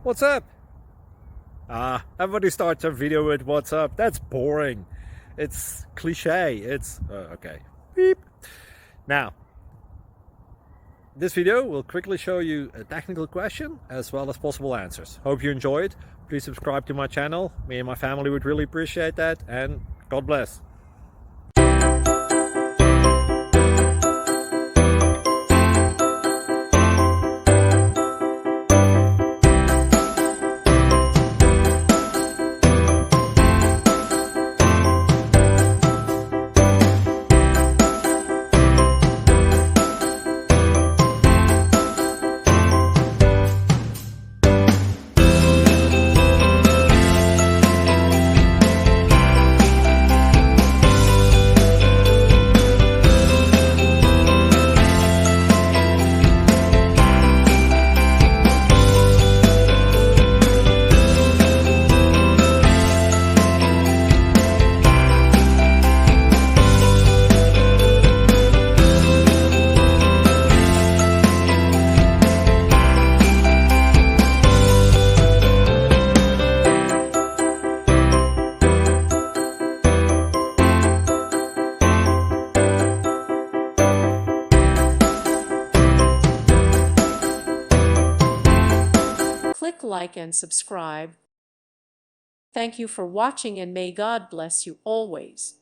What's up? Everybody starts a video with what's up. That's boring. It's cliche. It's okay. Beep. Now, this video will quickly show you a technical question as well as possible answers. Hope you enjoy it. Please subscribe to my channel. Me and my family would really appreciate that, and God bless. Click like and subscribe. Thank you for watching, and may God bless you always.